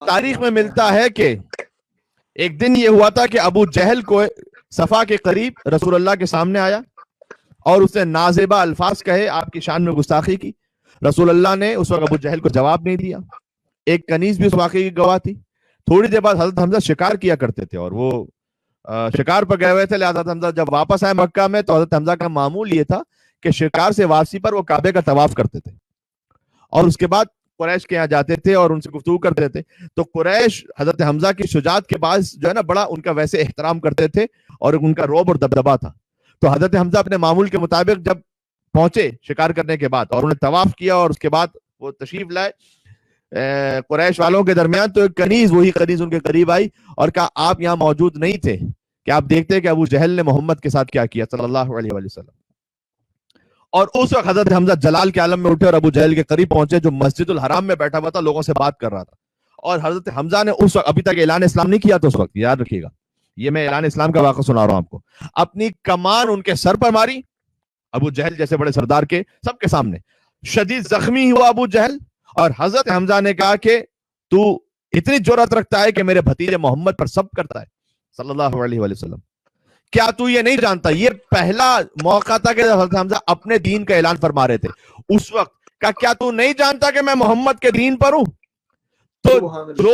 تاریخ میں ملتا ہے کہ ایک دن یہ ہوا تھا کہ ابو جہل کو صفا کے قریب رسول اللہ کے سامنے آیا اور اس نے نازیبہ الفاظ کہے، آپ کی شان میں گستاخی کی. رسول اللہ نے اس وقت ابو جہل کو جواب نہیں دیا. ایک کنیز بھی اس واقعے کی گواہ تھی. تھوڑی دیر بعد حضرت حمزہ شکار کیا کرتے تھے اور وہ شکار پر گئے ہوئے تھے، لہذا حضرت حمزہ جب واپس آئے مکہ میں تو حضرت حمزہ کا معمول یہ تھا کہ شکار سے واپسی پر وہ کعبے کا طواف کرتے تھے اور اس کے بعد قریش کے یہاں جاتے تھے اور ان سے گفتگو کرتے تھے. تو قریش حضرت حمزہ کی شجاعت کے باعث جو ہے نا بڑا ان کا ویسے احترام کرتے تھے اور ان کا رعب اور دبدبا تھا. تو حضرت حمزہ اپنے معمول کے مطابق جب پہنچے شکار کرنے کے بعد اور انہیں طواف کیا اور اس کے بعد وہ تشریف لائے قریش والوں کے درمیان، تو ایک کنیز، وہی کنیز ان کے قریب آئی اور کہا آپ یہاں موجود نہیں تھے کہ آپ دیکھتے کہ ابو جہل نے محمد کے ساتھ کیا کیا صلی اللہ علیہ وآلہ وسلم. اور اس وقت حضرت حمزہ جلال کے عالم میں اٹھے اور ابو جہل کے قریب پہنچے جو مسجد الحرام میں بیٹھا ہوا تھا، لوگوں سے بات کر رہا تھا. اور حضرت حمزہ نے اس وقت ابھی تک اعلان اسلام نہیں کیا تھا، اس وقت یاد رکھیے گا، یہ میں اعلان اسلام کا واقعہ سنا رہا ہوں آپ کو. اپنی کمان ان کے سر پر ماری، ابو جہل جیسے بڑے سردار کے سب کے سامنے. شدید زخمی ہوا ابو جہل اور حضرت حمزہ نے کہا کہ تو اتنی جرأت رکھتا ہے کہ میرے بھتیجے محمد پر سب کرتا ہے صلی اللہ علیہ وآلہ وسلم. کیا تو یہ نہیں جانتا؟ یہ پہلا موقع تھا کہ حضرت حمزہ اپنے دین کا اعلان فرما رہے تھے اس وقت. کیا تو نہیں جانتا کہ میں محمد کے دین پر ہوں؟ تو جو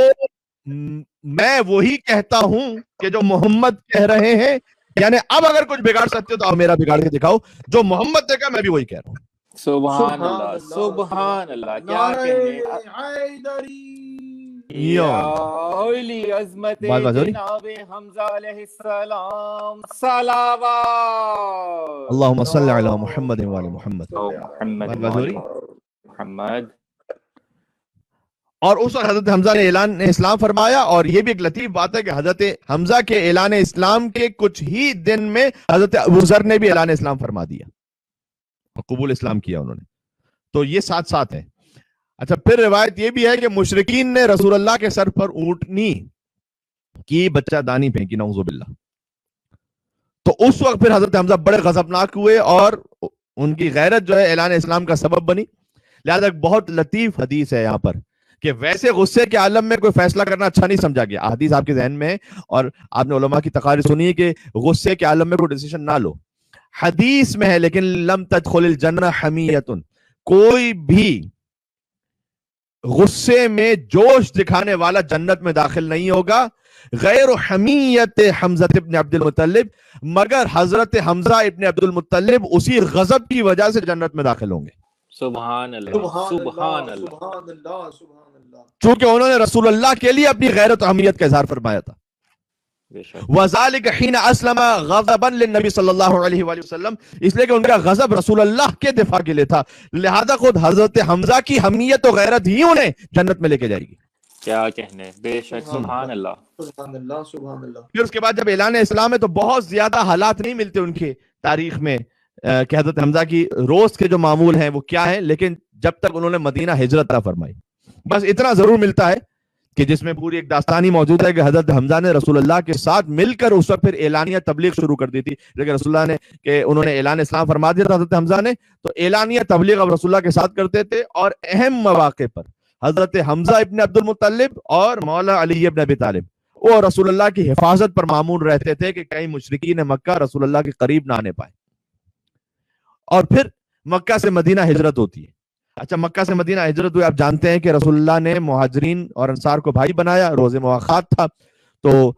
میں وہی کہتا ہوں کہ جو محمد کہہ رہے ہیں، یعنی اب اگر کچھ بگاڑ سکتے ہو تو میرا بگاڑ کے دکھاؤ. جو محمد نے کہا میں بھی وہی کہہ رہا ہوں. سبحان اللہ، سبحان اللہ. کیا اولی عظمت جناب حمزہ علیہ السلام. صلوات اللہم صلی علی محمد وعلی محمد محمد. اور اس وقت حضرت حمزہ نے اعلان اسلام فرمایا. اور یہ بھی ایک لطیف بات ہے کہ حضرت حمزہ کے اعلان اسلام کے کچھ ہی دن میں حضرت ابو ذر نے بھی اعلان اسلام فرما دیا، قبول اسلام کیا انہوں نے. تو یہ ساتھ ساتھ ہے. اچھا، پھر روایت یہ بھی ہے کہ مشرکین نے رسول اللہ کے سر پر اونٹنی کی بچہ دانی پھینکی، نعوذ باللہ. تو اس وقت پھر حضرت حمزہ بڑے غضبناک ہوئے اور ان کی غیرت جو ہے اعلان اسلام کا سبب بنی. لہذا ایک بہت لطیف حدیث ہے یہاں پر کہ ویسے غصے کے عالم میں کوئی فیصلہ کرنا اچھا نہیں سمجھا گیا. حدیث آپ کے ذہن میں ہے اور آپ نے علماء کی تقاریر سنی ہے کہ غصے کے عالم میں کوئی ڈیسیشن نہ لو. حدیث میں ہے لیکن لم تدخل الجنہ حمیۃ، کوئی بھی غصے میں جوش دکھانے والا جنت میں داخل نہیں ہوگا غیر حمیت حمزہ ابن عبد المطلب، مگر حضرت حمزہ ابن عبد المطلب اسی غضب کی وجہ سے جنت میں داخل ہوں گے. سبحان اللہ، سبحان اللہ. چونکہ انہوں نے رسول اللہ کے لیے اپنی غیرت و حمیت کا اظہار فرمایا تھا. وَذَلِكَ حِينَ أَسْلَمَ غَضَبًا لِلنَّبِي صلی اللہ علیہ وآلہ وسلم، اس لیے کہ ان کا غضب رسول اللہ کے دفاع کے لیے تھا. لہذا خود حضرت حمزہ کی حمیت و غیرت ہی انہیں جنت میں لے کے جائے گی. کیا کہنے، بے شک. سبحان اللہ، سبحان اللہ، سبحان اللہ. پھر اس کے بعد جب اعلان اسلام ہے تو بہت زیادہ حالات نہیں ملتے ان کی تاریخ میں کہ حضرت حمزہ کی روز کے جو معمول ہیں وہ کیا ہیں، لیکن جب تک انہوں نے مدینہ ہجرت نہ فرمائی بس اتنا ضرور ملتا ہے کہ جس میں پوری ایک داستانی موجود ہے کہ حضرت حمزہ نے رسول اللہ کے ساتھ مل کر اس وقت پھر اعلانیہ تبلیغ شروع کر دی تھی. لیکن رسول اللہ نے کہ انہوں نے اعلان اسلام فرما دیا تھا حضرت حمزہ نے، تو اعلانیہ تبلیغ اب رسول اللہ کے ساتھ کرتے تھے. اور اہم مواقع پر حضرت حمزہ ابن عبد المطلب اور مولا علی ابن ابی طالب وہ رسول اللہ کی حفاظت پر معمول رہتے تھے کہ کہیں مشرکین مکہ رسول اللہ کے قریب نہ آنے پائے. اور پھر مکہ سے مدینہ ہجرت ہوتی ہے. اچھا، مکہ سے مدینہ ہجرت ہوئی، آپ جانتے ہیں کہ رسول اللہ نے مہاجرین اور انصار کو بھائی بنایا. روز مواخات تھا تو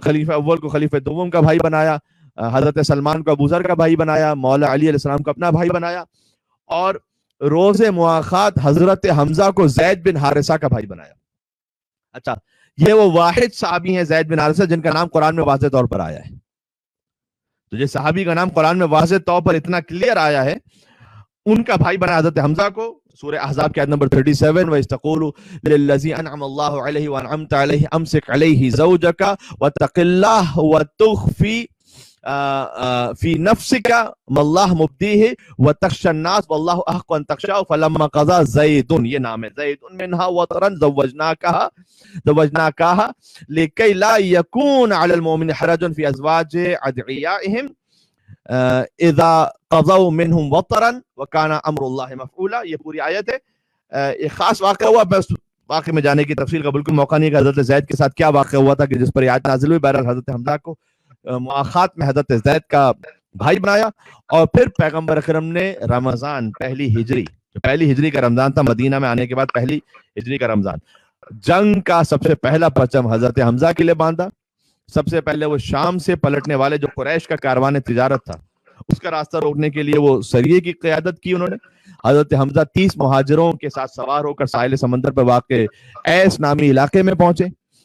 خلیفہ اول کو خلیفہ دوم کا بھائی بنایا، حضرت سلمان کو ابو ذر کا بھائی بنایا، مولا علی علیہ السلام کو اپنا بھائی بنایا، اور روز مواخات حضرت حمزہ کو زید بن حارثہ کا بھائی بنایا. اچھا، یہ وہ واحد صحابی ہیں زید بن حارثہ جن کا نام قرآن میں واضح طور پر آیا ہے. تو جس صحابی کا نام قرآن میں واضح طور پر اتنا کلیئر آیا ہے، ان کا بھائی بنا حضرت حمزہ کو. سورہ احزاب کی آیت نمبر 37 وَإِسْتَقُولُ لِلَّذِي أَنْعَمَ اللَّهُ عَلَيْهِ وَأَنْعَمْتَ عَلَيْهِ أَمْسِكْ عَلَيْهِ زَوْجَكَ وَاتَّقِ اللَّهَ وَتُخْفِي فِي نَفْسِكَ مَا اللَّهُ مُبْدِيهِ وَتَخْشَى النَّاسَ وَاللَّهُ أَحَقُّ أَن تَخْشَاهُ فَلَمَّا قَضَى زَيْدٌ، یہ نام ہے، زَيْدٌ مِنْهَا وَطَرًا زَوَّجْنَاكَهَا لِكَيْ لَا يَكُونَ عَلَى الْمُؤْمِنِينَ حَرَجٌ فِي أَزْوَاجِ أَدْعِيَائِهِمْ اذا قضوا منهم وطرا وكان امر الله مفعولا. یہ پوری آیت ہے. ایک خاص واقعہ ہوا، بس واقعے میں جانے کی تفصیل کا بالکل موقع نہیں کہ حضرت زید کے ساتھ کیا واقعہ ہوا تھا کہ جس پر آیت نازل ہوئی. بہرحال حضرت حمزہ کو مواخات میں حضرت زید کا بھائی بنایا. اور پھر پیغمبر اکرم نے رمضان پہلی ہجری کا رمضان تھا، مدینہ میں آنے کے بعد پہلی ہجری کا رمضان، جنگ کا سب سے پہلا پرچم حضرت حمزہ کے لیے باندھا. سب سے پہلے وہ شام سے پلٹنے والے جو قریش کا کاروان تجارت تھا اس کا راستہ روکنے کے لیے وہ سریے کی قیادت کی انہوں نے. حضرت حمزہ 30 مہاجروں کے ساتھ سوار ہو کر ساحل سمندر پر واقع ایس نامی علاقے میں پہنچے.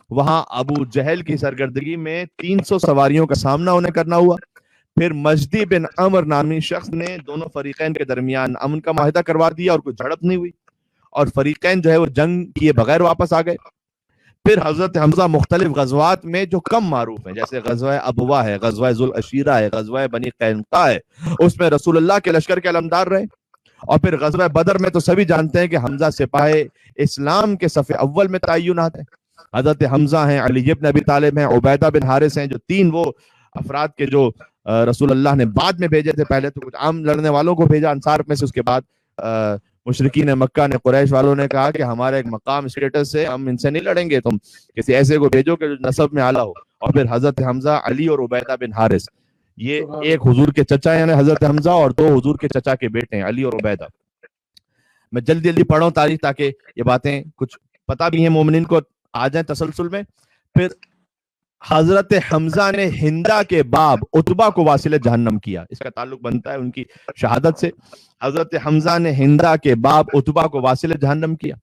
وہاں ابو جہل کی سرگردگی میں 300 سواریوں کا سامنا انہیں کرنا ہوا. پھر مجدی بن عمر نامی شخص نے دونوں فریقین کے درمیان امن کا معاہدہ کروا دیا اور کوئی جھڑپ نہیں ہوئی اور فریقین جو ہے وہ جنگ کیے بغیر واپس آ گئے. پھر حضرت حمزہ مختلف غزوات میں جو کم معروف ہیں جیسے غزوہ ابوا ہے، غزوہ ذوالعشیرہ ہے، غزوہ بنی قینقاع ہے، اس میں رسول اللہ کے لشکر کے علمدار رہے. اور پھر غزوہ بدر میں تو سبھی جانتے ہیں کہ حمزہ سپاہ اسلام کے صف اول میں تعینات ہیں. حضرت حمزہ ہیں، علی بن ابی طالب ہیں، عبیدہ بن حارث ہیں، جو 3 وہ افراد کے جو رسول اللہ نے بعد میں بھیجے تھے. پہلے تو کچھ عام لڑنے والوں کو بھیجا انصار میں سے، اس کے بعد مشرکین مکہ نے، قریش والوں نے کہا کہ ہمارا ایک مقام اسٹیٹس ہے، ہم ان سے نہیں لڑیں گے، تم کسی ایسے کو بھیجو کہ جو نسب میں اعلیٰ ہو. اور پھر حضرت حمزہ، علی اور عبیدہ بن حارث، یہ ایک حضور کے چچا یعنی حضرت حمزہ اور 2 حضور کے چچا کے بیٹے ہیں، علی اور عبیدہ. میں جلدی پڑھوں تاریخ تاکہ یہ باتیں کچھ پتہ بھی ہیں مومنین کو آ جائیں تسلسل میں. پھر حضرت حمزہ نے ہندا کے باب عتبہ کو واصل جہنم کیا، اس کا تعلق بنتا ہے ان کی شہادت سے. حضرت حمزہ نے ہندا کے باب عتبہ کو واصل جہنم کیا.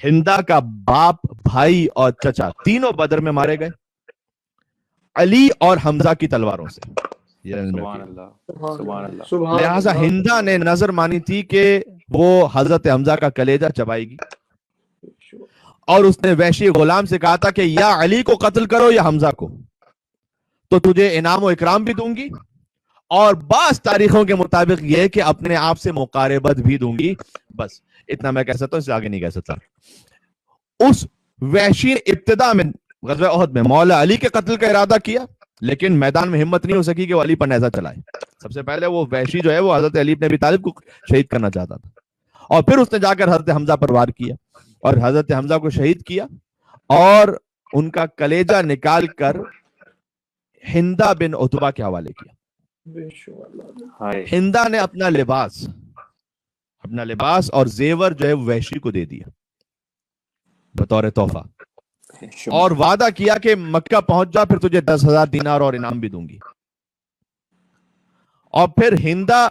ہندا کا باپ، بھائی اور چچا تینوں بدر میں مارے گئے علی اور حمزہ کی تلواروں سے. سبحان اللہ. لہٰذا ہندا نے نظر مانی تھی کہ وہ حضرت حمزہ کا کلیجہ چبائے گی اور اس نے وحشی غلام سے کہا تھا کہ یا علی کو قتل کرو یا حمزہ کو، تو تجھے انعام و اکرام بھی دوں گی اور بعض تاریخوں کے مطابق یہ کہ اپنے آپ سے مقاربت بھی دوں گی. بس اتنا میں کہہ سکتا ہوں، اس سے آگے نہیں کہہ سکتا. اس وحشی نے ابتدا میں غزوہ احد میں مولا علی کے قتل کا ارادہ کیا لیکن میدان میں ہمت نہیں ہو سکی کہ وہ علی پر نیزہ چلائے. سب سے پہلے وہ وحشی جو ہے وہ حضرت علی بن ابی طالب کو شہید کرنا چاہتا تھا اور پھر اس نے جا کر حضرت حمزہ پر وار کیا اور حضرت حمزہ کو شہید کیا اور ان کا کلیجہ نکال کر ہندا بن عتبہ کے حوالے کیا. ہندا نے اپنا لباس اور زیور جو ہے وحشی کو دے دیا بطور تحفہ اور وعدہ کیا کہ مکہ پہنچ جا پھر تجھے 10,000 دینار اور انعام بھی دوں گی. اور پھر ہندا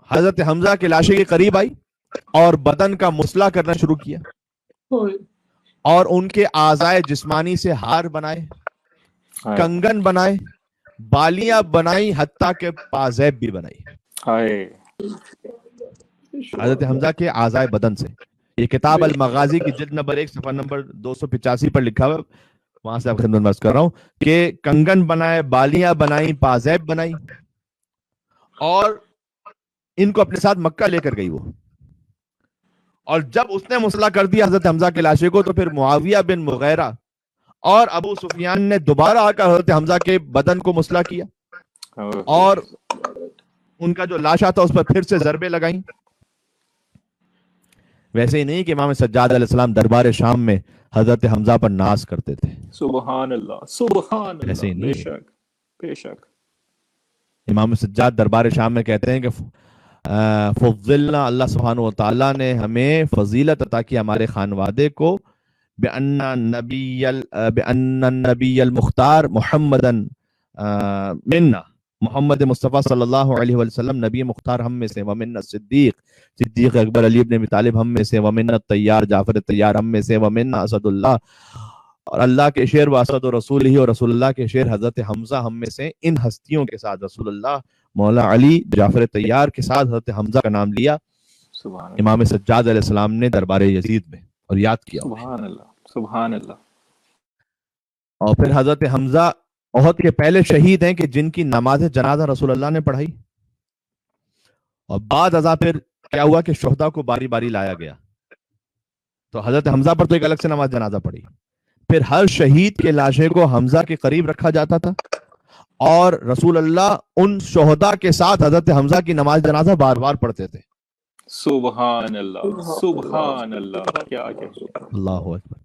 حضرت حمزہ کے لاشے کے قریب آئی اور بدن کا مسئلہ کرنا شروع کیا اور ان کے اعضائے جسمانی سے ہار بنائے، کنگن بنائے، بالیاں بنائی، حتیٰ کہ پازیب بھی بنائی حضرت حمزہ کے اعضائے بدن سے. یہ کتاب المغازی کی جلد نمبر 1 صفحہ نمبر 285 پر لکھا ہوا ہے، وہاں سے آپ خدمت میں عرض کر رہا ہوں کہ کنگن بنائے، بالیاں بنائی، پازیب بنائی اور ان کو اپنے ساتھ مکہ لے کر گئی وہ. اور جب اس نے مسئلہ کر دیا حضرت حمزہ کے لاشے کو تو پھر معاویہ بن مغیرہ اور ابو سفیان نے دوبارہ آ کر حضرت حمزہ کے بدن کو مسئلہ کیا اور ان کا جو لاشا تھا اس پر پھر سے ضربیں لگائیں. ویسے ہی نہیں کہ امام سجاد علیہ السلام دربار شام میں حضرت حمزہ پر ناز کرتے تھے. سبحان اللہ، سبحان اللہ. ایسے ہی نہیں، بے شک بے شک. امام سجاد دربار شام میں کہتے ہیں کہ فضلنا، اللہ سبحانہ و تعالیٰ نے ہمیں فضیلت عطا کی ہمارے خانوادے کو بأن النبی المختار محمدن منا، محمد مصطفیٰ صلی اللہ علیہ وسلم نبی مختار ہم میں سے، ومن صدیق اکبر علی بن ابی طالب ہم میں سے، ومن الطیار جعفر طیار ہم میں سے، ومن اسد اللہ، اور اللہ کے شعر و اسد و رسول ہی اور رسول اللہ کے شعر حضرت حمزہ ہم میں سے. ان ہستیوں کے ساتھ رسول اللہ، مولا علی، جعفر طیار کے ساتھ حضرت حمزہ کا نام لیا امام سجاد علیہ السلام نے دربار یزید میں اور یاد کیا. سبحان اللہ، سبحان اللہ. اور پھر حضرت حمزہ احد کے پہلے شہید ہیں کہ جن کی نماز جنازہ رسول اللہ نے پڑھائی. اور بعد ازاں پھر کیا ہوا کہ شہداء کو باری باری لایا گیا تو حضرت حمزہ پر تو ایک الگ سے نماز جنازہ پڑھی. پھر ہر شہید کے لاشے کو حمزہ کے قریب رکھا جاتا تھا اور رسول اللہ ان شہداء کے ساتھ حضرت حمزہ کی نماز جنازہ بار بار پڑھتے تھے. سبحان اللہ سبحان اللہ، کیا اللہ اکبر.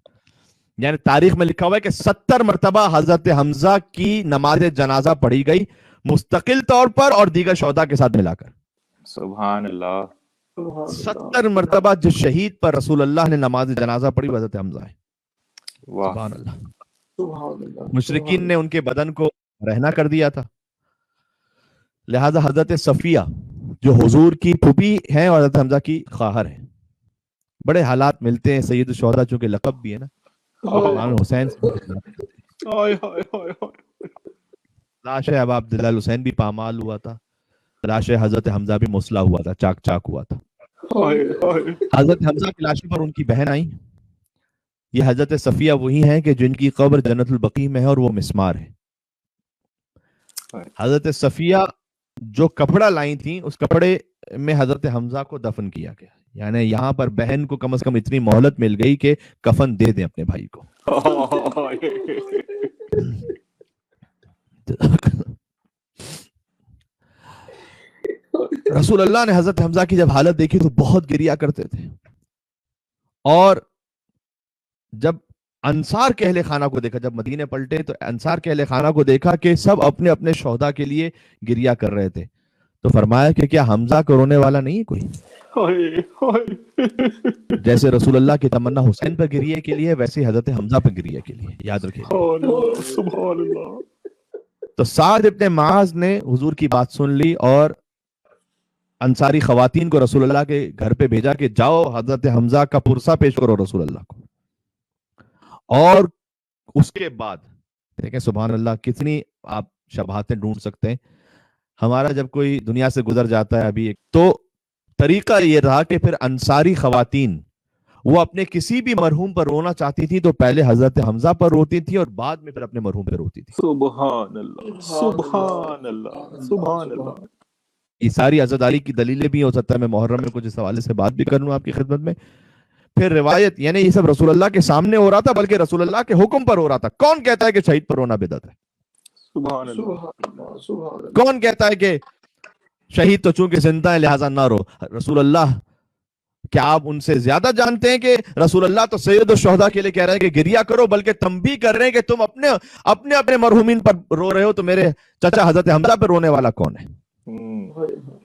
یعنی تاریخ میں لکھا ہوا ہے کہ 70 مرتبہ حضرت حمزہ کی نماز جنازہ پڑھی گئی مستقل طور پر اور دیگر شہداء کے ساتھ ملا کر. سبحان اللہ. 70 مرتبہ جس شہید پر رسول اللہ نے نماز جنازہ پڑھی وہ حضرت حمزہ ہے. واہ. سبحان اللہ. سبحان اللہ. مشرکین نے ان کے بدن کو رہنا کر دیا تھا، لہذا حضرت صفیہ جو حضور کی پھوپھی ہیں اور حضرت حمزہ کی خواہر ہیں، بڑے حالات ملتے ہیں. سید الشہداء چونکہ لقب بھی ہے نا، امام حسین لاش ابا عبداللہ الحسین بھی پامال ہوا تھا، لاش حضرت حمزہ بھی مسلح ہوا تھا، چاک چاک ہوا تھا. حضرت حمزہ کی لاشوں پر ان کی بہن آئی. یہ حضرت صفیہ وہی ہیں کہ جن کی قبر جنت البقیع میں ہے اور وہ مسمار ہے. حضرت صفیہ جو کپڑا لائی تھیں اس کپڑے میں حضرت حمزہ کو دفن کیا گیا. یعنی یہاں پر بہن کو کم از کم اتنی مہلت مل گئی کہ کفن دے دیں اپنے بھائی کو. رسول اللہ نے حضرت حمزہ کی جب حالت دیکھی تو بہت گریا کرتے تھے، اور جب انصار کے اہل خانہ کو دیکھا، جب مدینے پلٹے تو انصار کے اہل خانہ کو دیکھا کہ سب اپنے اپنے شہداء کے لیے گریا کر رہے تھے، تو فرمایا کہ کیا حمزہ کو رونے والا نہیں ہے کوئی؟ جیسے رسول اللہ کی تمنا حسین پر گریے کے لیے ویسے حضرت حمزہ پر گریے کے لیے. یاد رکھیے. تو سعد ابن معاذ نے حضور کی بات سن لی اور انصاری خواتین کو رسول اللہ کے گھر پہ بھیجا کہ جاؤ حضرت حمزہ کا پرسہ پیش کرو رسول اللہ کو. اور اس کے بعد دیکھیں سبحان اللہ کتنی آپ شباہتیں ڈھونڈ سکتے ہیں. ہمارا جب کوئی دنیا سے گزر جاتا ہے ابھی تو طریقہ یہ رہا کہ پھر انصاری خواتین وہ اپنے کسی بھی مرحوم پر رونا چاہتی تھی تو پہلے حضرت حمزہ پر روتی تھی اور بعد میں پھر اپنے مرحوم پر روتی تھی. سبحان اللہ سبحان اللہ سبحان اللہ. یہ ساری عزاداری کی دلیلیں بھی ہو سکتا ہے میں محرم میں کچھ اس حوالے سے بات بھی کروں آپ کی خدمت میں. پھر روایت یعنی یہ سب رسول اللہ کے سامنے ہو رہا تھا بلکہ رسول اللہ کے حکم پر ہو رہا تھا. کون کہتا ہے کہ شہید پر رونا بدعت ہے؟ سبحان اللہ. کون کہتا ہے کہ شہید تو چونکہ زندہ ہے لہٰذا نہ رو؟ رسول اللہ کیا آپ ان سے زیادہ جانتے ہیں کہ رسول اللہ تو سید الشہداء کے لیے کہہ رہے ہیں کہ گریا کرو، بلکہ تنبیہ کر رہے ہیں کہ تم اپنے مرحومین پر رو رہے ہو تو میرے چچا حضرت حمزہ پر رونے والا کون ہے؟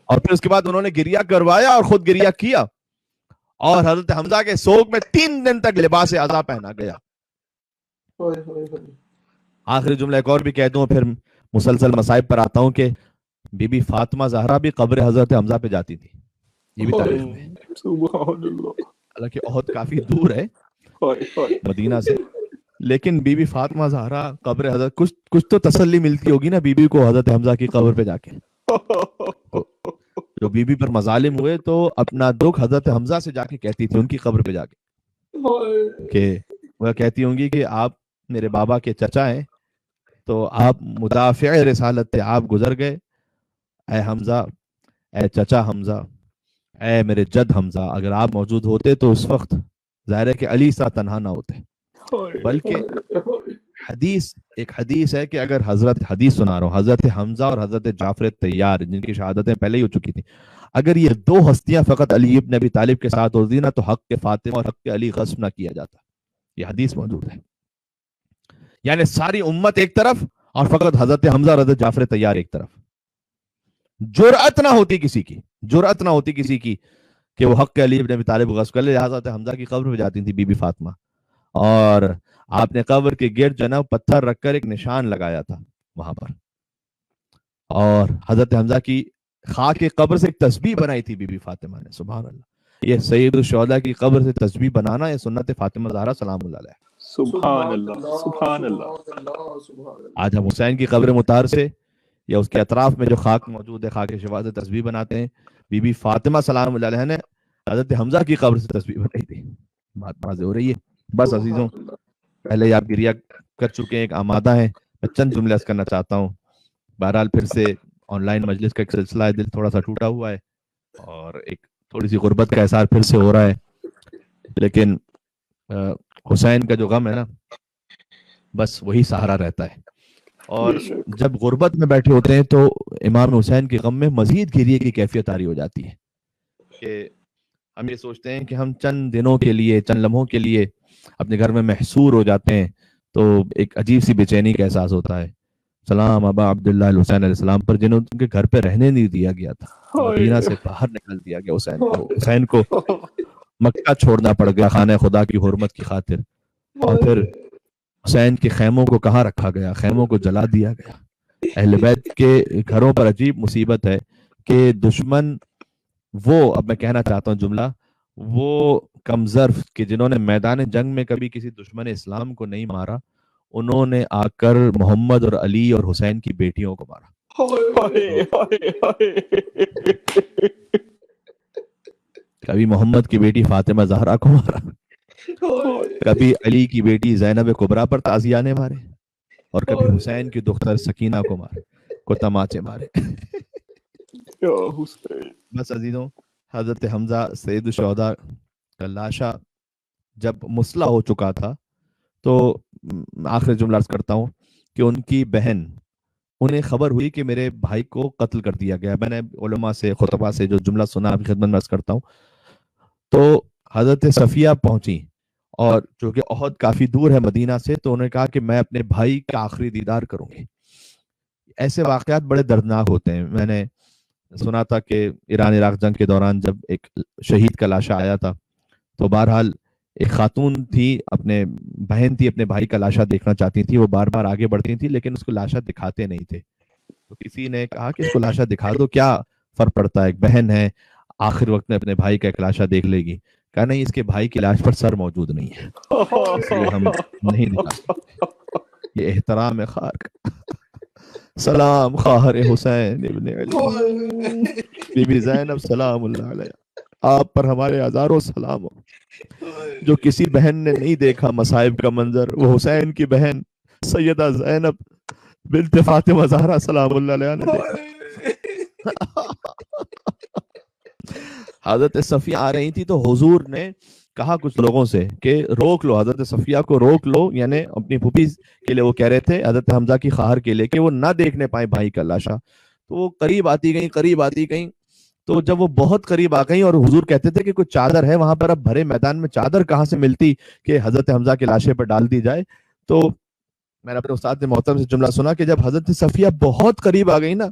اور پھر اس کے بعد انہوں نے گریا کروایا اور خود گریا کیا اور حضرت حمزہ کے سوگ میں 3 دن تک لباس عزا پہنا گیا. آخری جملہ ایک اور بھی کہہ دوں پھر مسلسل مصائب پر آتا ہوں کہ بی بی فاطمہ زہرا بھی قبر حضرت حمزہ پہ جاتی تھی. یہ بھی تاریخ میں حالانکہ احد کافی دور ہے مدینہ سے، لیکن بی بی فاطمہ زہرا قبر حضرت کچھ تو تسلی ملتی ہوگی نا بی بی کو حضرت حمزہ کی قبر پہ جا کے. جو بی بی پر مظالم ہوئے تو اپنا دکھ حضرت حمزہ سے جا کے کہتی تھی ان کی قبر پہ جا کے کہ وہ کہتی ہوں گی کہ آپ میرے بابا کے چچا ہیں تو آپ مدافع رسالت تھے، آپ گزر گئے، اے حمزہ، اے چچا حمزہ، اے میرے جد حمزہ، اگر آپ موجود ہوتے تو اس وقت ظاہر ہے کہ علی سا تنہا نہ ہوتے. بلکہ ایک حدیث ہے کہ اگر حدیث سنا رہا ہوں، حضرت حمزہ اور حضرت جعفر طیار جن کی شہادتیں پہلے ہی ہو چکی تھیں، اگر یہ 2 ہستیاں فقط علی ابن ابی طالب کے ساتھ ہوتی نا تو حق کے فاطمہ اور حق کے علی غصب نہ کیا جاتا. یہ حدیث موجود ہے. یعنی ساری امت ایک طرف اور فقط حضرت حمزہ اور حضرت جعفر طیار ایک طرف. جرأت نہ ہوتی کسی کی کہ وہ حق کے علی ابن ابی طالب غصب کر لے. حضرت حمزہ کی قبر پہ جاتی تھی بی بی فاطمہ اور آپ نے قبر کے گرد جناب پتھر رکھ کر ایک نشان لگایا تھا وہاں پر، اور حضرت حمزہ کی خاک قبر سے ایک تسبیح بنائی تھی بی بی فاطمہ نے. سبحان اللہ. یہ سید الشہداء کی قبر سے تسبیح بنانا یہ سنت فاطمہ زہرا سلام اللہ علیہ. سبحان اللہ سبحان اللہ. آج ہم حسین کی قبر مطہر سے یا اس کے اطراف میں جو خاک موجود ہے خاک شفا سے تسبیح بناتے ہیں. بی بی فاطمہ سلام اللہ علیہ نے حضرت حمزہ کی قبر سے تسبیح بنائی تھی. بات واضح ہو رہی ہے. بس عزیزوں پہلے ہی آپ گریا کر چکے ہیں، ایک آمادہ ہیں، میں چند جملے عرض کرنا چاہتا ہوں. بہرحال پھر سے آن لائن مجلس کا ایک سلسلہ ہے، دل تھوڑا سا ٹوٹا ہوا ہے اور ایک تھوڑی سی غربت کا احساس پھر سے ہو رہا ہے، لیکن حسین کا جو غم ہے نا بس وہی سہارا رہتا ہے. اور جب غربت میں بیٹھے ہوتے ہیں تو امام حسین کے غم میں مزید گریے کی کیفیت طاری ہو جاتی ہے کہ ہم یہ سوچتے ہیں کہ ہم چند دنوں کے لیے، چند لمحوں کے لیے اپنے گھر میں محصور ہو جاتے ہیں تو ایک عجیب سی بے چینی کا احساس ہوتا ہے. سلام ابا عبداللہ الحسین علیہ السلام پر، جنہوں ان کے گھر پہ رہنے نہیں دیا گیا تھا، مدینہ سے باہر نکل دیا گیا. حسین کو مکہ چھوڑنا پڑ گیا خانہ خدا کی حرمت کی خاطر. اور پھر حسین کے خیموں کو کہاں رکھا گیا؟ خیموں کو جلا دیا گیا. اہل بیت کے گھروں پر عجیب مصیبت ہے کہ دشمن وہ، اب میں کہنا چاہتا ہوں جملہ، وہ کمظرف کہ جنہوں نے میدان جنگ میں کبھی کسی دشمن اسلام کو نہیں مارا، انہوں نے آ کر محمد اور علی اور حسین کی بیٹیوں کو مارا. کبھی محمد کی بیٹی فاطمہ زہرا کو مارا، کبھی علی کی بیٹی زینب کبریٰ پر تازیانے مارے، اور کبھی حسین کی دختر سکینہ کو مارے، کو تماچے مارے. بس عزیزوں، حضرت حمزہ سید الشہداء کا لاشا جب مسلح ہو چکا تھا تو آخر جملہ عرض کرتا ہوں کہ ان کی بہن، انہیں خبر ہوئی کہ میرے بھائی کو قتل کر دیا گیا. میں نے علماء سے، خطبہ سے جو جملہ سنا آپ کی خدمت میں عرض کرتا ہوں. تو حضرت صفیہ پہنچی، اور چونکہ احد کافی دور ہے مدینہ سے، تو انہوں نے کہا کہ میں اپنے بھائی کا آخری دیدار کروں گی. ایسے واقعات بڑے دردناک ہوتے ہیں. میں نے سنا تھا کہ ایران عراق جنگ کے دوران جب ایک شہید کا لاشا آیا تھا تو بہرحال ایک خاتون تھی، اپنے بہن تھی، اپنے بھائی کا لاشا دیکھنا چاہتی تھی. وہ بار بار آگے بڑھتی تھی لیکن اس کو لاشا دکھاتے نہیں تھے. تو کسی نے کہا کہ اس کو لاشا دکھا دو، کیا فرق پڑتا ہے، ایک بہن ہے، آخر وقت میں اپنے بھائی کا ایک لاشا دیکھ لے گی. کہا نہیں، اس کے بھائی کی لاش پر سر موجود نہیں ہے، اس لیے ہم نہیں دکھا سکتے. یہ احترام ہے خار کا. سلام خواہر حسین ابن علی، بی بی زینب سلام اللہ علیہ، آپ پر ہمارے ہزاروں سلام ہو. جو کسی بہن نے نہیں دیکھا مصائب کا منظر، وہ حسین کی بہن سیدہ زینب بنت فاطمہ زہرا سلام اللہ علیہ نے دیکھا. حضرت صفیہ آ رہی تھی تو حضور نے کہا کچھ لوگوں سے کہ روک لو، حضرت صفیہ کو روک لو، یعنی اپنی پھوپھی کے لیے وہ کہہ رہے تھے، حضرت حمزہ کی خواہر کے لیے، کہ وہ نہ دیکھنے پائیں بھائی کا لاشا. تو وہ قریب آتی گئیں، قریب آتی گئیں. تو جب وہ بہت قریب آ گئیں اور حضور کہتے تھے کہ کوئی چادر ہے وہاں پر، اب بھرے میدان میں چادر کہاں سے ملتی کہ حضرت حمزہ کے لاشے پر ڈال دی جائے. تو میں نے اپنے استاد محترم سے جملہ سنا کہ جب حضرت صفیہ بہت قریب آ گئی نا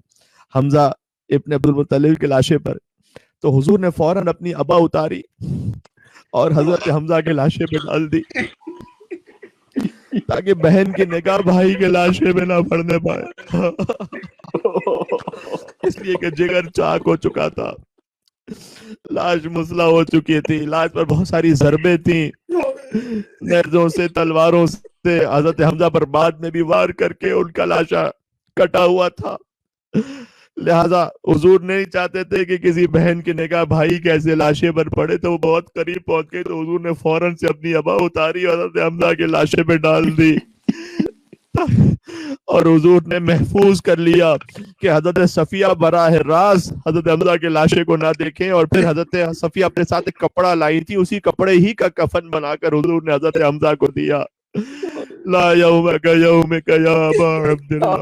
حمزہ ابن عبد المطلب کے لاشے پر، تو حضور نے فوراً اپنی ابا اتاری اور حضرت حمزہ کے لاشے پہ ڈال دی تاکہ بہن کی نگاہ بھائی کے لاشے میں نہ پڑنے پائے. اس لیے کہ جگر چاک ہو چکا تھا، لاش مسلح ہو چکی تھی، لاش پر بہت ساری ضربیں تھیں، نیزوں سے، تلواروں سے حضرت حمزہ پر بعد میں بھی وار کر کے ان کا لاشا کٹا ہوا تھا. لہذا حضور نہیں چاہتے تھے کہ کسی بہن کی نگاہ بھائی کے ایسے لاشے پر پڑے. تو وہ بہت قریب پہنچ گئی تو حضور نے فوراً سے اپنی ابا اتاری اور حضرت حمزہ کے لاشے پہ ڈال دی اور حضور نے محفوظ کر لیا کہ حضرت صفیہ براہ راست حضرت حمزہ کے لاشے کو نہ دیکھیں. اور پھر حضرت صفیہ اپنے ساتھ ایک کپڑا لائی تھی، اسی کپڑے ہی کا کفن بنا کر حضور نے حضرت حمزہ کو دیا. لا یومک یومک یا ابا عبداللہ،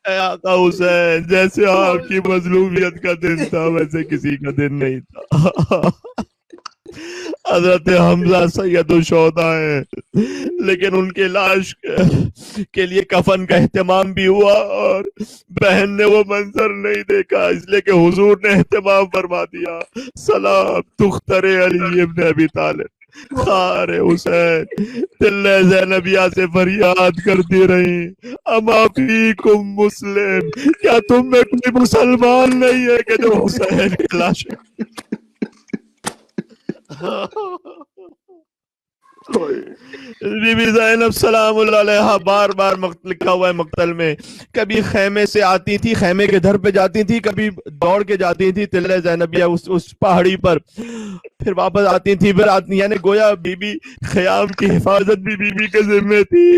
اے آقا حسین، جیسے آپ کی مظلومیت کا دن تھا ویسے کسی کا دن نہیں تھا. حضرت حمزہ سید الشہداء ہیں لیکن ان کے لاش کے لیے کفن کا اہتمام بھی ہوا اور بہن نے وہ منظر نہیں دیکھا، اس لیے کہ حضور نے اہتمام فرما دیا. سلام دختر علی ابن ابی طالب، خار حسین دل زینبیہ سے فریاد کرتی رہی، اما فیکم مسلم، کیا تم میں کوئی مسلمان نہیں ہے کہ جو حسین کی لاش بی بی زینب سلام اللہ علیہ بار بار لکھا ہوا ہے مقتل میں، کبھی خیمے سے آتی تھی، خیمے کے در پہ جاتی تھی، کبھی دوڑ کے جاتی تھی تلہ زینبیہ اس پہاڑی پر، پھر واپس آتی تھی، پھر آتی، یعنی گویا بی بی خیام کی حفاظت بھی بی بی کے ذمہ تھی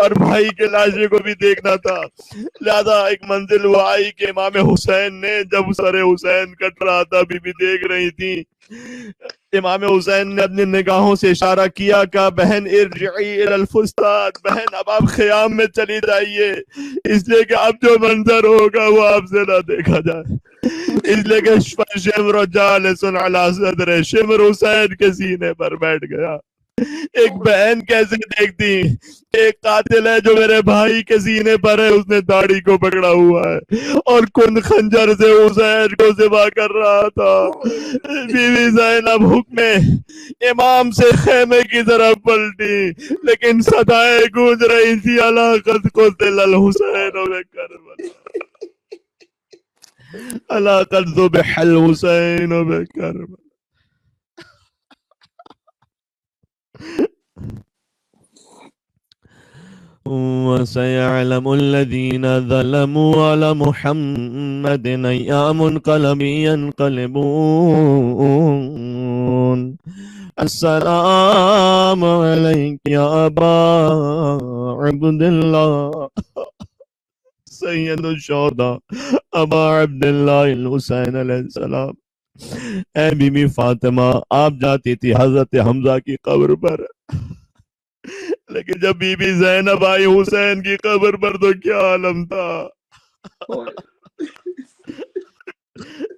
اور بھائی کے لاشے کو بھی دیکھنا تھا. لہذا ایک منزل وہ آئی کہ امام حسین نے جب سر حسین کٹ رہا تھا، بی بی دیکھ رہی تھی، امام حسین نے اپنی نگاہوں سے اشارہ کیا کہ بہن ارجعی الی الفستاد، بہن اب آپ خیام میں چلی جائیے، اس لیے کہ اب جو منظر ہوگا وہ آپ سے نہ دیکھا جائے. اس لیے کہ شمر جالس علی صدر، شمر حسین کے سینے پر بیٹھ گیا۔ ایک بہن کیسے دیکھتی ایک قاتل ہے جو میرے بھائی کے سینے پر ہے، اس نے داڑھی کو پکڑا ہوا ہے اور کن خنجر سے حسین کو ذبح کر رہا تھا۔ بی بی زینب حکم امام سے خیمے کی طرف پلٹی، لیکن صدائیں گونج رہی تھی الا قد قتل الحسین بکربلا، الا قد ذبح الحسین بکربلا۔ وَسَيَعْلَمُ الَّذِينَ ظَلَمُوا عَلَى مُحَمَّدٍ أَيَّ مُنْقَلَبٍ يَنْقَلِبُونَ السلام علیک یا ابا عبداللہ سید الشہداء ابا عبداللہ الحسین علیہ السلام۔ اے بی بی فاطمہ آپ جاتی تھی حضرت حمزہ کی قبر پر، لیکن جب بی بی زینب آئی حسین کی قبر پر تو کیا عالم تھا۔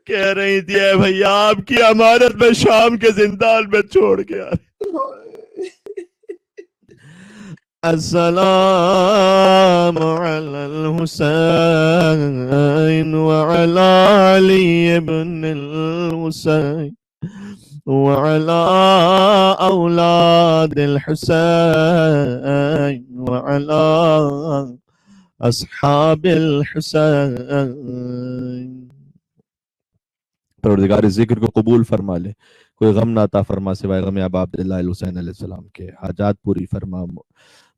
کہہ رہی تھی اے بھیا آپ کی امانت میں شام کے زندان میں چھوڑ کے آ رہی۔ السلام علی الحسین وعلی علی ابن الحسین وعلى أولاد الحسين وعلى أصحاب الحسين۔ پروردگار اس ذکر کو قبول فرما لے، کوئی غم نہ عطا فرما سوائے غم ابا عبداللہ الحسین علیہ السلام کے، حاجات پوری فرما،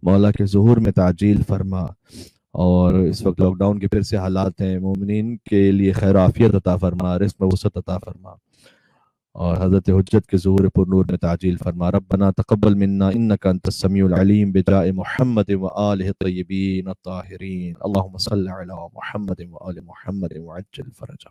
مولا کے ظہور میں تعجیل فرما۔ اور اس وقت لاک ڈاؤن کے پھر سے حالات ہیں، مومنین کے لیے خیر و عافیت عطا فرما، رزق میں وسعت عطا فرما، اور حضرت حجت کے ظہور پر نور میں تعجیل فرما۔ ربنا تقبل منا انك انت السميع العليم بجاء محمد وآلہ الطیبین الطاہرین، اللهم صل علی محمد وآل محمد وعجل فرجہ۔